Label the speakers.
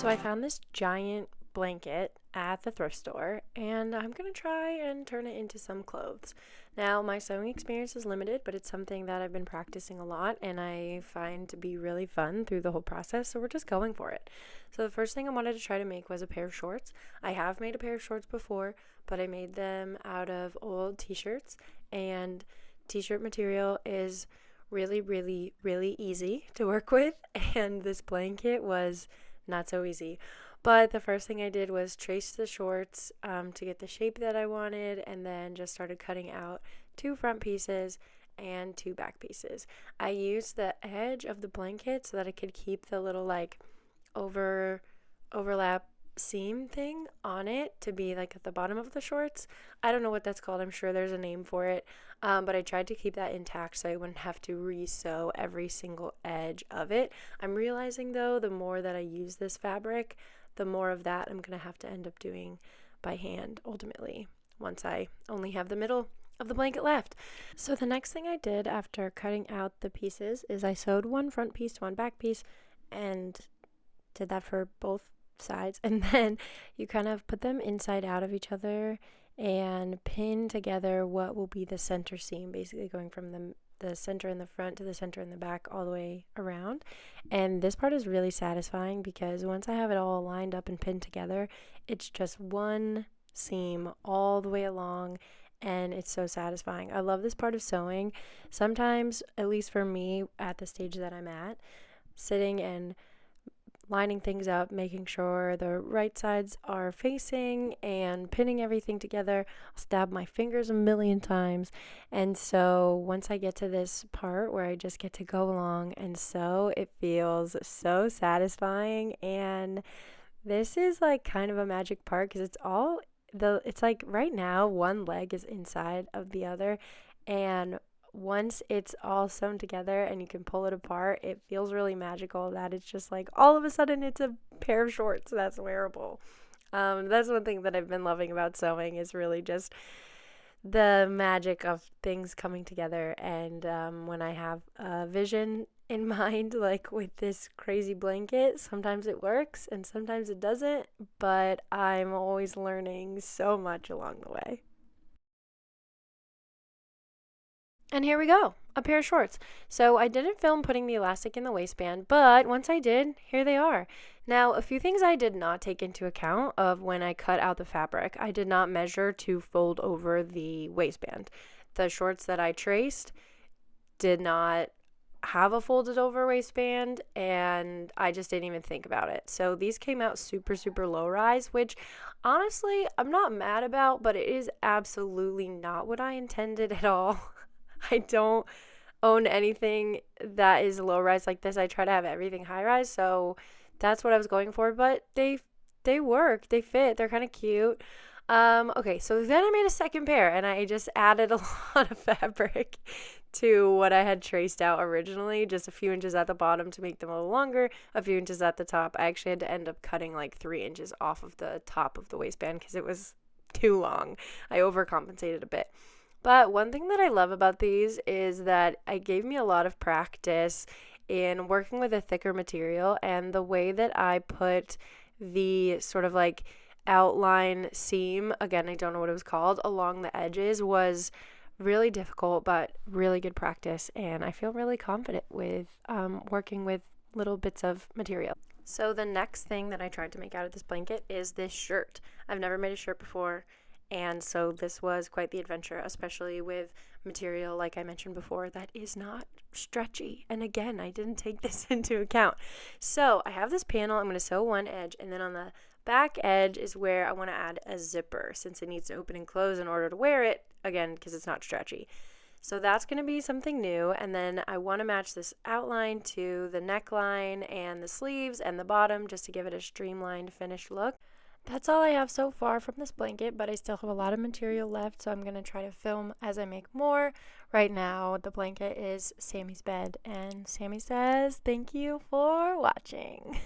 Speaker 1: So I found this giant blanket at the thrift store, and I'm going to try and turn it into some clothes. Now, my sewing experience is limited, but it's something that I've been practicing a lot and I find to be really fun through the whole process, so we're just going for it. So the first thing I wanted to try to make was a pair of shorts. I have made a pair of shorts before, but I made them out of old t-shirts, and t-shirt material is really, really, really easy to work with, and this blanket was not so easy. But the first thing I did was trace the shorts to get the shape that I wanted, and then just started cutting out 2 front pieces and 2 back pieces. I used the edge of the blanket so that I could keep the little overlap seam thing on it to be like at the bottom of the shorts. I don't know what that's called. I'm sure there's a name for it. But I tried to keep that intact so I wouldn't have to re-sew every single edge of it. I'm realizing though, the more that I use this fabric, the more of that I'm going to have to end up doing by hand ultimately once I only have the middle of the blanket left. So the next thing I did after cutting out the pieces is I sewed 1 front piece to 1 back piece and did that for both sides, and then you kind of put them inside out of each other and pin together what will be the center seam, basically going from the center in the front to the center in the back all the way around. And this part is really satisfying because once I have it all lined up and pinned together, it's just one seam all the way along, and it's so satisfying. I love this part of sewing. Sometimes, at least for me at the stage that I'm at, sitting and lining things up, making sure the right sides are facing and pinning everything together. I'll stab my fingers a million times. And so once I get to this part where I just get to go along and sew, it feels so satisfying. And this is like kind of a magic part because it's like right now one leg is inside of the other, and once it's all sewn together and you can pull it apart, it feels really magical that it's just like all of a sudden it's a pair of shorts that's wearable. That's one thing that I've been loving about sewing, is really just the magic of things coming together. And when I have a vision in mind, like with this crazy blanket, sometimes it works and sometimes it doesn't, but I'm always learning so much along the way. And here we go, a pair of shorts. So I didn't film putting the elastic in the waistband, but once I did, here they are. Now, a few things I did not take into account of when I cut out the fabric. I did not measure to fold over the waistband. The shorts that I traced did not have a folded over waistband, and I just didn't even think about it. So these came out super, super low rise, which honestly, I'm not mad about, but it is absolutely not what I intended at all. I don't own anything that is low rise like this. I try to have everything high rise, so that's what I was going for, but they work, they fit, they're kind of cute. Okay, so then I made a second pair and I just added a lot of fabric to what I had traced out originally, just a few inches at the bottom to make them a little longer, a few inches at the top. I actually had to end up cutting like 3 inches off of the top of the waistband because it was too long. I overcompensated a bit. But one thing that I love about these is that it gave me a lot of practice in working with a thicker material, and the way that I put the sort of like outline seam, again, I don't know what it was called, along the edges was really difficult, but really good practice, and I feel really confident with working with little bits of material. So the next thing that I tried to make out of this blanket is this shirt. I've never made a shirt before, and so this was quite the adventure, especially with material, like I mentioned before, that is not stretchy. And again, I didn't take this into account. So I have this panel. I'm going to sew one edge, and then on the back edge is where I want to add a zipper, since it needs to open and close in order to wear it, again, because it's not stretchy. So that's going to be something new. And then I want to match this outline to the neckline and the sleeves and the bottom, just to give it a streamlined finished look. That's all I have so far from this blanket, but I still have a lot of material left, so I'm going to try to film as I make more. Right now, the blanket is Sammy's bed, and Sammy says, thank you for watching.